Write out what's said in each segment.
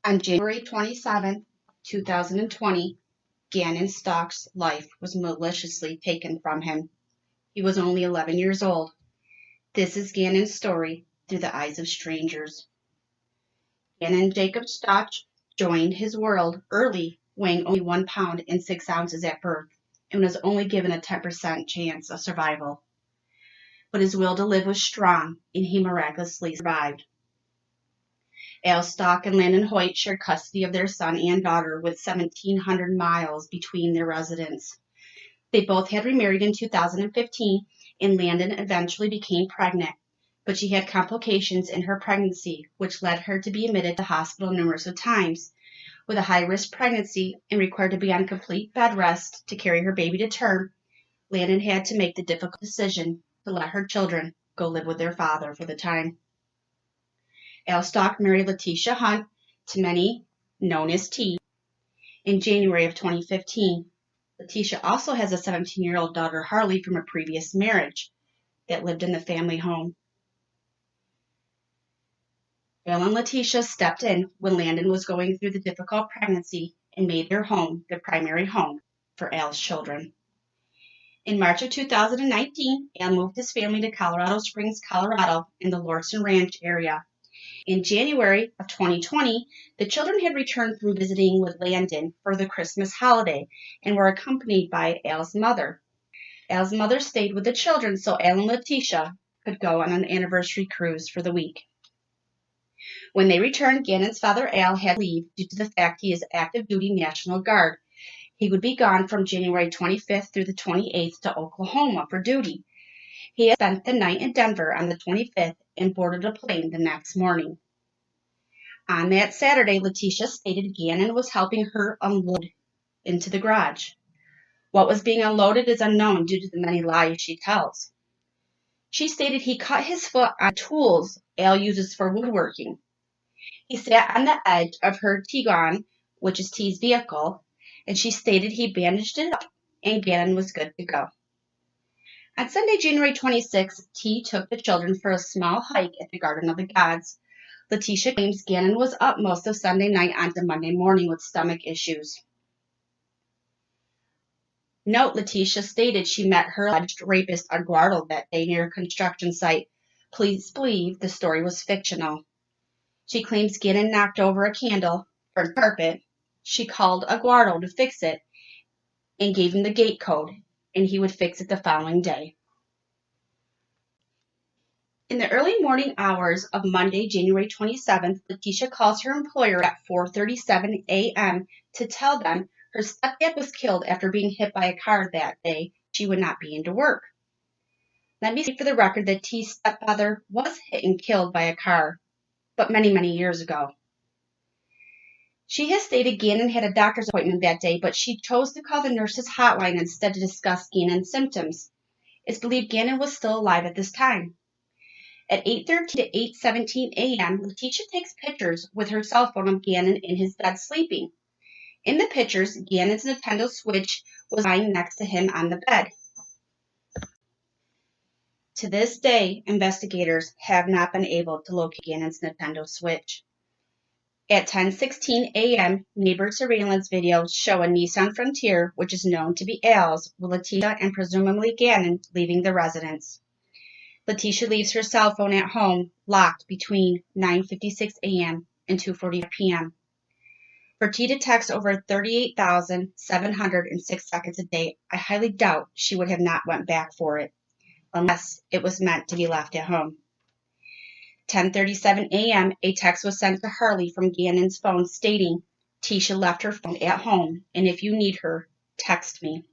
On January 27, 2020, Gannon Stauch's life was maliciously taken from him. He was only 11 years old. This is Gannon's story through the eyes of strangers. Gannon Jacob Stauch joined his world early, weighing only 1 pound and 6 ounces at birth, and was only given a 10% chance of survival. But his will to live was strong, and he miraculously survived. Al Stauch and Landon Hoyt shared custody of their son and daughter with 1,700 miles between their residents. They both had remarried in 2015, and Landon eventually became pregnant, but she had complications in her pregnancy, which led her to be admitted to the hospital numerous times. With a high-risk pregnancy and required to be on complete bed rest to carry her baby to term, Landon had to make the difficult decision to let her children go live with their father for the time. Al Stauch married Letecia Hunt, to many known as T, in January of 2015. Letecia also has a 17-year-old daughter, Harley, from a previous marriage that lived in the family home. Al and Letecia stepped in when Landon was going through the difficult pregnancy and made their home the primary home for Al's children. In March of 2019, Al moved his family to Colorado Springs, Colorado, in the Lorson Ranch area. In January of 2020, the children had returned from visiting with Landon for the Christmas holiday and were accompanied by Al's mother. Al's mother stayed with the children so Al and Letecia could go on an anniversary cruise for the week. When they returned, Gannon's father Al had to leave due to the fact he is active duty National Guard. He would be gone from January 25th through the 28th to Oklahoma for duty. He had spent the night in Denver on the 25th and boarded a plane the next morning. On that Saturday, Letecia stated Gannon was helping her unload into the garage. What was being unloaded is unknown due to the many lies she tells. She stated he cut his foot on tools Al uses for woodworking. He sat on the edge of her Tiguan, which is T's vehicle, and she stated he bandaged it up and Gannon was good to go. On Sunday, January 26, T took the children for a small hike at the Garden of the Gods. Letecia claims Gannon was up most of Sunday night onto Monday morning with stomach issues. Note, Letecia stated she met her alleged rapist Eduardo that day near a construction site. Please believe the story was fictional. She claims Gannon knocked over a candle or carpet. She called Eduardo to fix it and gave him the gate code, and he would fix it the following day. In the early morning hours of Monday, January 27th, Letecia calls her employer at 4:37 a.m. to tell them her stepdad was killed after being hit by a car that day. She would not be into work. Let me say for the record that T's stepfather was hit and killed by a car, but many, many years ago. She has stated Gannon had a doctor's appointment that day, but she chose to call the nurse's hotline instead to discuss Gannon's symptoms. It's believed Gannon was still alive at this time. At 8:13 to 8:17 a.m., Letecia takes pictures with her cell phone of Gannon in his bed sleeping. In the pictures, Gannon's Nintendo Switch was lying next to him on the bed. To this day, investigators have not been able to locate Gannon's Nintendo Switch. At 10:16 a.m., neighbor surveillance videos show a Nissan Frontier, which is known to be Al's, with Letecia and presumably Gannon leaving the residence. Letecia leaves her cell phone at home locked between 9:56 a.m. and 2:40 p.m. For T to text over 38,706 seconds a day, I highly doubt she would have not went back for it, unless it was meant to be left at home. 10:37 a.m., a text was sent to Harley from Gannon's phone stating, Tisha left her phone at home, and if you need her, text me.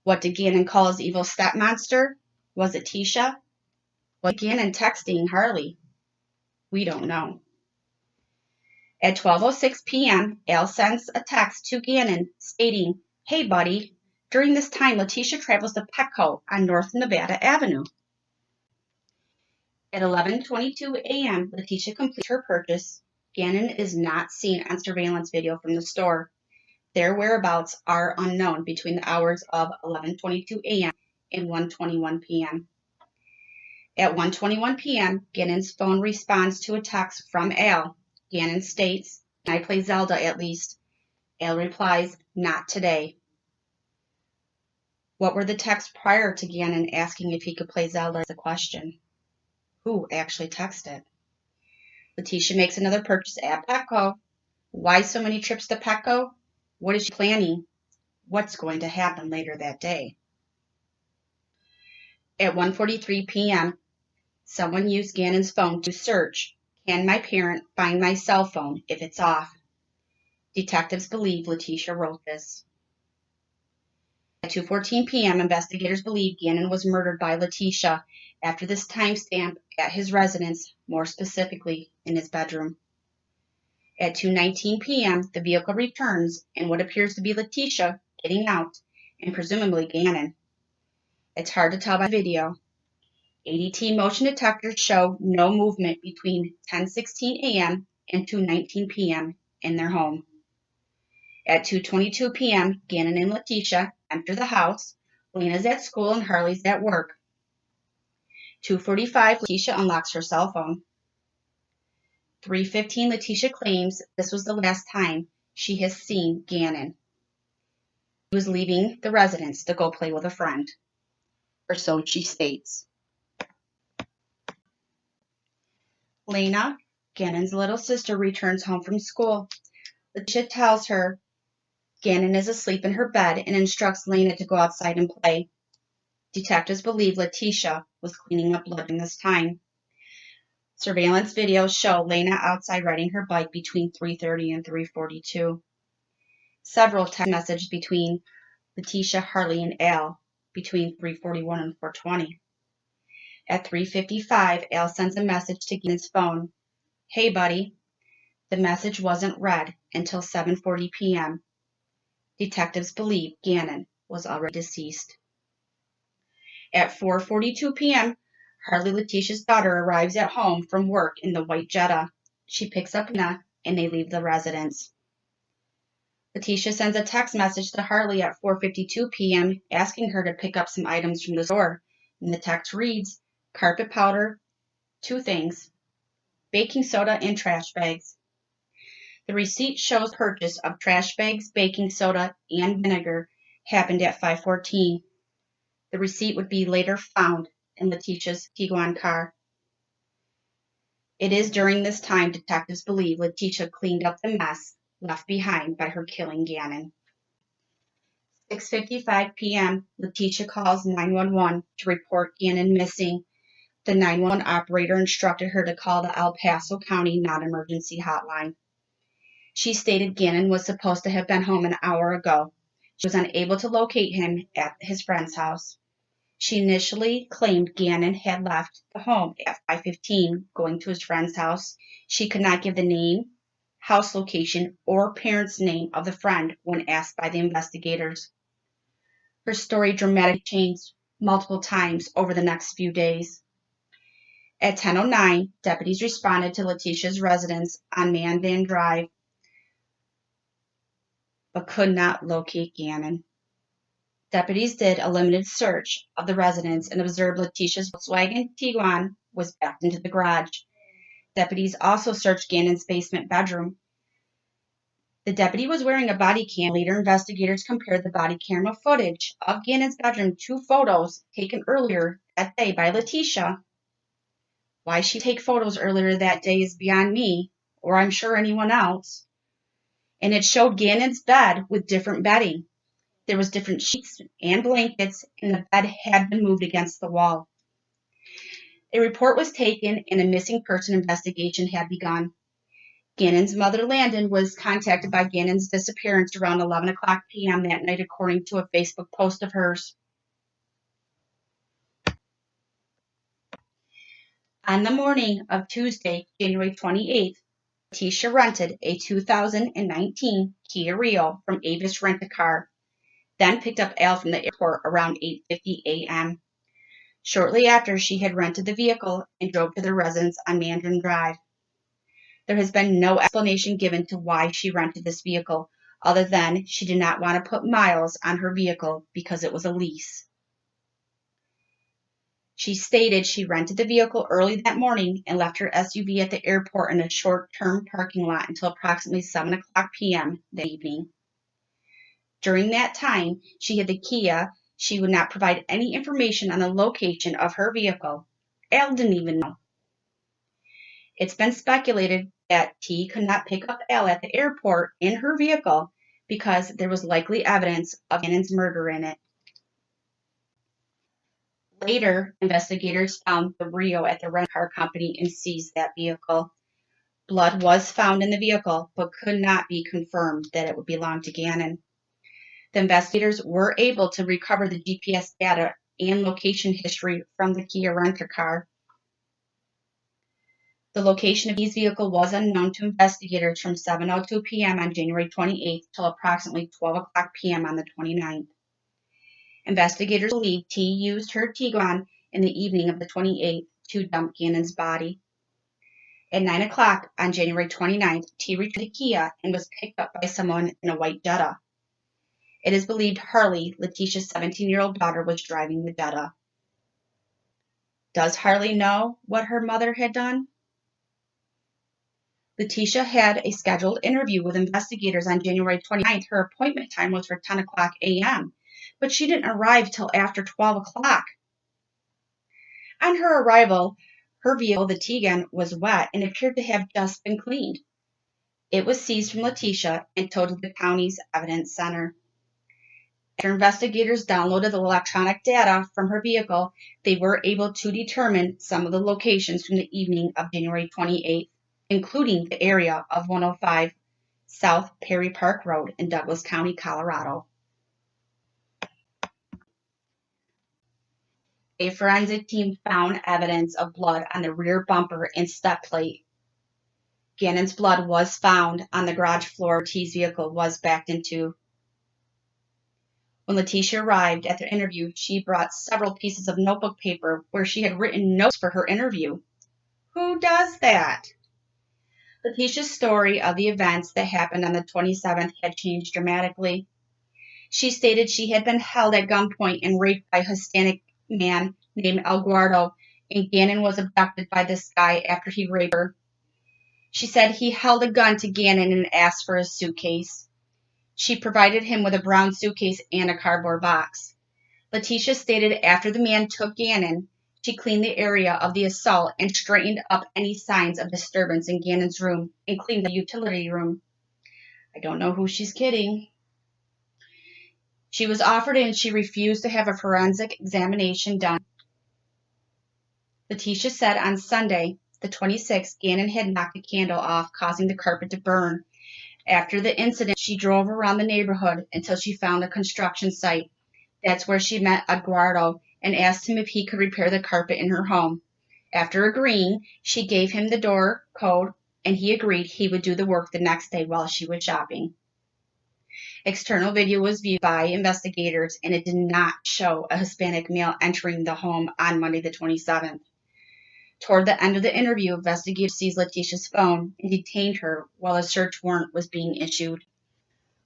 What did Gannon call his evil stepmonster? Was it Tisha? Was Gannon texting Harley? We don't know. At 12:06 p.m., Al sends a text to Gannon stating, hey buddy, during this time Letecia travels to Petco on North Nevada Avenue. At 11:22 a.m., Letecia completes her purchase. Gannon is not seen on surveillance video from the store. Their whereabouts are unknown between the hours of 11:22 a.m. and 1:21 p.m. At 1:21 p.m., Gannon's phone responds to a text from Al. Gannon states, "Can I play Zelda at least?" Al replies, "Not today." What were the texts prior to Gannon asking if he could play Zelda is the question. Who actually texted? Letecia makes another purchase at Petco. Why so many trips to Petco? What is she planning? What's going to happen later that day? At 1:43 p.m., someone used Gannon's phone to search, "Can my parent find my cell phone if it's off?" Detectives believe Letecia wrote this. At 2:14 p.m., investigators believe Gannon was murdered by Letecia after this timestamp at his residence, more specifically in his bedroom. At 2:19 p.m., the vehicle returns and what appears to be Letecia getting out, and presumably Gannon. It's hard to tell by video. ADT motion detectors show no movement between 10:16 a.m. and 2:19 p.m. in their home. At 2:22 p.m., Gannon and Letecia enter the house. Lena's at school and Harley's at work. 2:45, Letecia unlocks her cell phone. 3:15, Letecia claims this was the last time she has seen Gannon. He was leaving the residence to go play with a friend, or so she states. Lena, Gannon's little sister, returns home from school. Letecia tells her Gannon is asleep in her bed and instructs Lena to go outside and play. Detectives believe Letecia was cleaning up blood during this time. Surveillance videos show Lena outside riding her bike between 3:30 and 3:42. Several text messages between Letecia, Harley, and Al between 3:41 and 4:20. At 3:55, Al sends a message to Gannon's phone. "Hey, buddy." The message wasn't read until 7:40 p.m. Detectives believe Gannon was already deceased. At 4:42 p.m., Harley, Letecia's daughter, arrives at home from work in the white Jetta. She picks up Lena and they leave the residence. Letecia sends a text message to Harley at 4:52 p.m. asking her to pick up some items from the store. And the text reads, "Carpet powder, 2 things, baking soda, and trash bags." The receipt shows purchase of trash bags, baking soda, and vinegar happened at 5:14. The receipt would be later found in Letecia's Tiguan car. It is during this time detectives believe Letecia cleaned up the mess left behind by her killing Gannon. 6:55 p.m., Letecia calls 911 to report Gannon missing. The 911 operator instructed her to call the El Paso County non-emergency hotline. She stated Gannon was supposed to have been home an hour ago. She was unable to locate him at his friend's house. She initially claimed Gannon had left the home at 5:15, going to his friend's house. She could not give the name, house location, or parents' name of the friend when asked by the investigators. Her story dramatically changed multiple times over the next few days. At 10:09, deputies responded to Letecia's residence on Mandan Drive, but could not locate Gannon. Deputies did a limited search of the residence and observed Letecia's Volkswagen Tiguan was backed into the garage. Deputies also searched Gannon's basement bedroom. The deputy was wearing a body cam. Later, investigators compared the body camera footage of Gannon's bedroom to photos taken earlier that day by Letecia. Why she take photos earlier that day is beyond me, or I'm sure anyone else. And it showed Gannon's bed with different bedding. There was different sheets and blankets, and the bed had been moved against the wall. A report was taken, and a missing person investigation had begun. Gannon's mother, Landon, was contacted by Gannon's disappearance around 11 o'clock p.m. that night, according to a Facebook post of hers. On the morning of Tuesday, January 28th, Letecia rented a 2019 Kia Rio from Avis Rent-A-Car, then picked up Al from the airport around 8:50 a.m. Shortly after, she had rented the vehicle and drove to their residence on Mandan Drive. There has been no explanation given to why she rented this vehicle, other than she did not want to put miles on her vehicle because it was a lease. She stated she rented the vehicle early that morning and left her SUV at the airport in a short-term parking lot until approximately 7 o'clock p.m. that evening. During that time, she had the Kia. She would not provide any information on the location of her vehicle. Al didn't even know. It's been speculated that T could not pick up Al at the airport in her vehicle because there was likely evidence of Gannon's murder in it. Later, investigators found the Rio at the rental car company and seized that vehicle. Blood was found in the vehicle, but could not be confirmed that it would belong to Gannon. The investigators were able to recover the GPS data and location history from the Kia rental car. The location of T's vehicle was unknown to investigators from 7:02 p.m. on January 28th till approximately 12 o'clock p.m. on the 29th. Investigators believe T used her Tiguan in the evening of the 28th to dump Gannon's body. At 9 o'clock on January 29th, T returned to Kia and was picked up by someone in a white Jetta. It is believed Harley, Letecia's 17-year-old daughter, was driving the Jetta. Does Harley know what her mother had done? Letecia had a scheduled interview with investigators on January 29th. Her appointment time was for 10 o'clock a.m., but she didn't arrive till after 12 o'clock. On her arrival, her vehicle, the Tiguan, was wet and appeared to have just been cleaned. It was seized from Letecia and towed to the county's evidence center. After investigators downloaded the electronic data from her vehicle, they were able to determine some of the locations from the evening of January 28th, including the area of 105 South Perry Park Road in Douglas County, Colorado. A forensic team found evidence of blood on the rear bumper and step plate. Gannon's blood was found on the garage floor T's vehicle was backed into. When Letecia arrived at the interview, she brought several pieces of notebook paper where she had written notes for her interview. Who does that? Letecia's story of the events that happened on the 27th had changed dramatically. She stated she had been held at gunpoint and raped by a Hispanic man named Eduardo, and Gannon was abducted by this guy after he raped her. She said he held a gun to Gannon and asked for his suitcase. She provided him with a brown suitcase and a cardboard box. Letecia stated after the man took Gannon, she cleaned the area of the assault and straightened up any signs of disturbance in Gannon's room and cleaned the utility room. I don't know who she's kidding. She was offered and she refused to have a forensic examination done. Letecia said on Sunday, the 26th, Gannon had knocked a candle off, causing the carpet to burn. After the incident, she drove around the neighborhood until she found a construction site. That's where she met Eduardo and asked him if he could repair the carpet in her home. After agreeing, she gave him the door code, and he agreed he would do the work the next day while she was shopping. External video was viewed by investigators, and it did not show a Hispanic male entering the home on Monday the 27th. Toward the end of the interview, investigators seized Letecia's phone and detained her while a search warrant was being issued.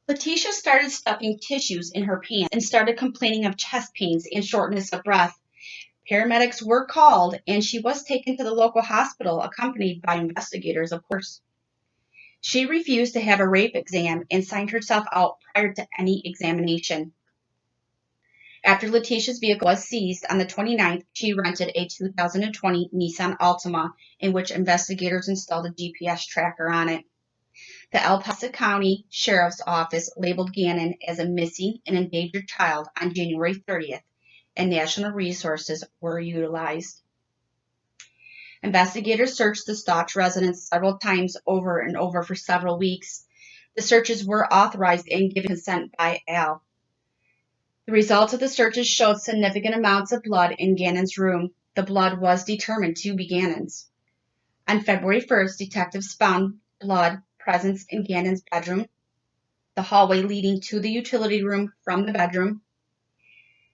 Letecia started stuffing tissues in her pants and started complaining of chest pains and shortness of breath. Paramedics were called, and she was taken to the local hospital, accompanied by investigators, of course. She refused to have a rape exam and signed herself out prior to any examination. After Letecia's vehicle was seized on the 29th, she rented a 2020 Nissan Altima, in which investigators installed a GPS tracker on it. The El Paso County Sheriff's Office labeled Gannon as a missing and endangered child on January 30th, and national resources were utilized. Investigators searched the Stauch residence several times over and over for several weeks. The searches were authorized and given consent by Al. The results of the searches showed significant amounts of blood in Gannon's room. The blood was determined to be Gannon's. On February 1st, detectives found blood present in Gannon's bedroom, the hallway leading to the utility room from the bedroom,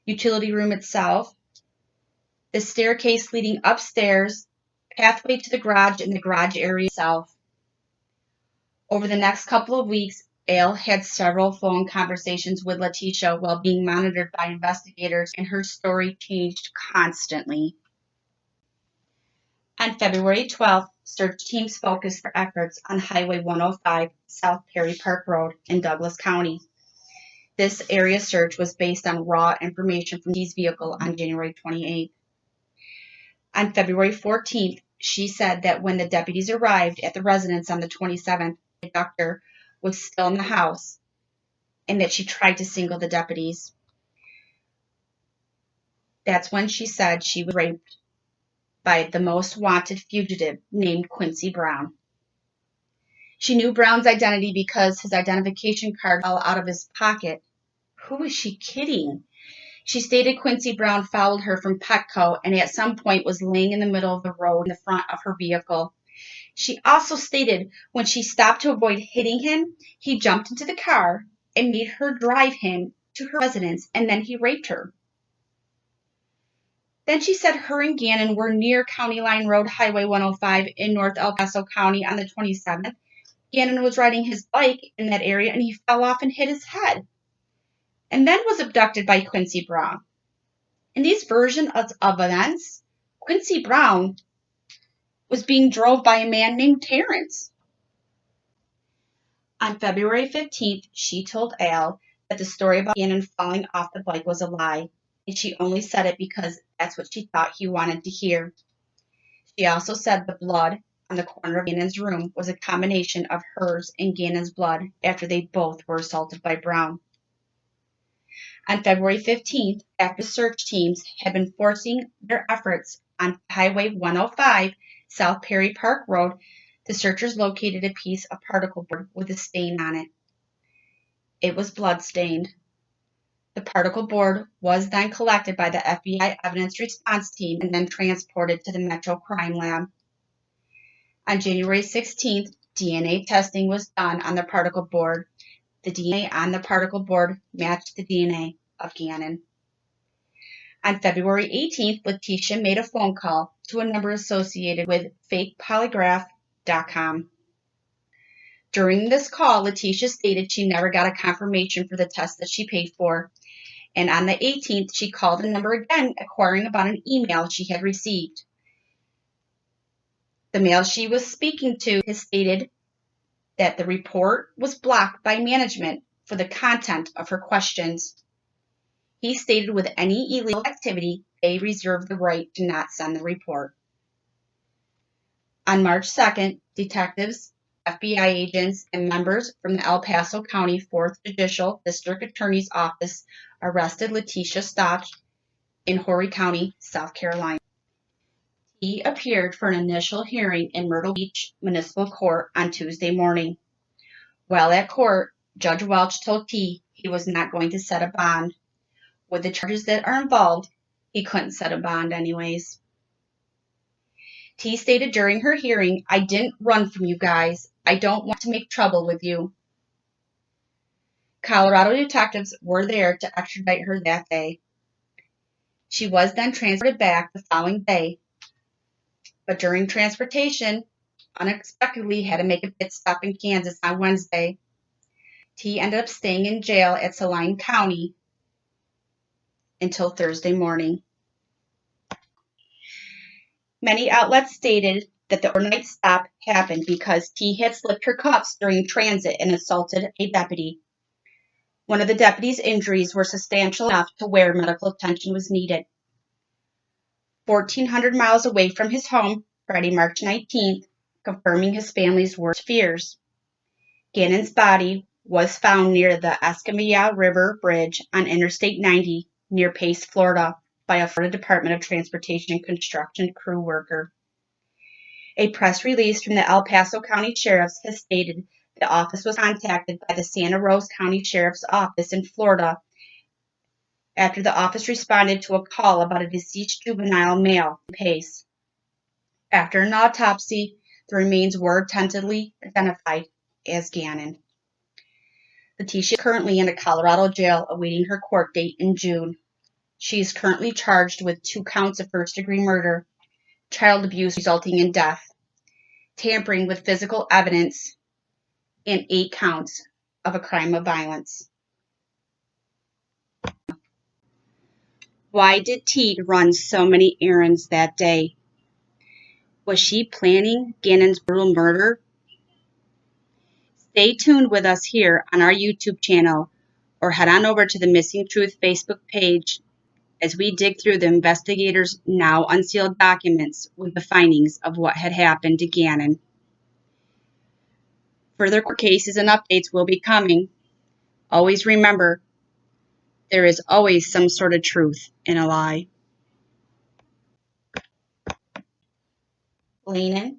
utility room itself, the staircase leading upstairs, pathway to the garage and the garage area itself. Over the next couple of weeks, Al had several phone conversations with Letecia while being monitored by investigators, and her story changed constantly. On February 12th, search teams focused their efforts on Highway 105 South Perry Park Road in Douglas County. This area search was based on raw information from Tee's vehicle on January 28th. On February 14th, she said that when the deputies arrived at the residence on the 27th, the abductor was still in the house and that she tried to single the deputies. That's when she said she was raped by the most wanted fugitive named Quincy Brown. She knew Brown's identity because his identification card fell out of his pocket. Who was she kidding? She stated Quincy Brown followed her from Petco and at some point was laying in the middle of the road in the front of her vehicle. She also stated when she stopped to avoid hitting him, he jumped into the car and made her drive him to her residence, and then he raped her. Then she said her and Gannon were near County Line Road, Highway 105 in North El Paso County on the 27th. Gannon was riding his bike in that area and he fell off and hit his head, and then was abducted by Quincy Brown. In these versions of events, Quincy Brown was being drove by a man named Terrence. On February 15th, she told Al that the story about Gannon falling off the bike was a lie, and she only said it because that's what she thought he wanted to hear. She also said the blood on the corner of Gannon's room was a combination of hers and Gannon's blood after they both were assaulted by Brown. On February 15th, after search teams had been forcing their efforts on Highway 105 South Perry Park Road, the searchers located a piece of particle board with a stain on it. It was blood-stained. The particle board was then collected by the FBI Evidence Response Team and then transported to the Metro Crime Lab. On January 16th, DNA testing was done on the particle board. The DNA on the particle board matched the DNA of Gannon. On February 18th, Letecia made a phone call to a number associated with fakepolygraph.com. During this call, Letecia stated she never got a confirmation for the test that she paid for, and on the 18th, she called the number again, inquiring about an email she had received. The male she was speaking to has stated that the report was blocked by management for the content of her questions. He stated with any illegal activity, they reserve the right to not send the report. On March 2nd, detectives, FBI agents, and members from the El Paso County 4th Judicial District Attorney's Office arrested Letecia Stauch in Horry County, South Carolina. He appeared for an initial hearing in Myrtle Beach Municipal Court on Tuesday morning. While at court, Judge Welch told T he was not going to set a bond. With the charges that are involved, he couldn't set a bond anyways. T stated during her hearing, "I didn't run from you guys. I don't want to make trouble with you." Colorado detectives were there to extradite her that day. She was then transported back the following day, but during transportation, unexpectedly had to make a pit stop in Kansas on Wednesday. T ended up staying in jail at Saline County until Thursday morning. Many outlets stated that the overnight stop happened because T had slipped her cuffs during transit and assaulted a deputy. One of the deputy's injuries were substantial enough to where medical attention was needed. 1,400 miles away from his home, Friday, March 19th, confirming his family's worst fears. Gannon's body was found near the Escambia River Bridge on Interstate 90 near Pace, Florida, by a Florida Department of Transportation and Construction crew worker. A press release from the El Paso County Sheriff's has stated the office was contacted by the Santa Rosa County Sheriff's Office in Florida after the office responded to a call about a deceased juvenile male in Pace. After an autopsy, the remains were tentatively identified as Gannon. Letecia is currently in a Colorado jail awaiting her court date in June. She is currently charged with 2 counts of first-degree murder, child abuse resulting in death, tampering with physical evidence, and 8 counts of a crime of violence. Why did Teed run so many errands that day? Was she planning Gannon's brutal murder? Stay tuned with us here on our YouTube channel or head on over to the Missing Truth Facebook page as we dig through the investigators' now unsealed documents with the findings of what had happened to Gannon. Further court cases and updates will be coming. Always remember, there is always some sort of truth in a lie. Lean in.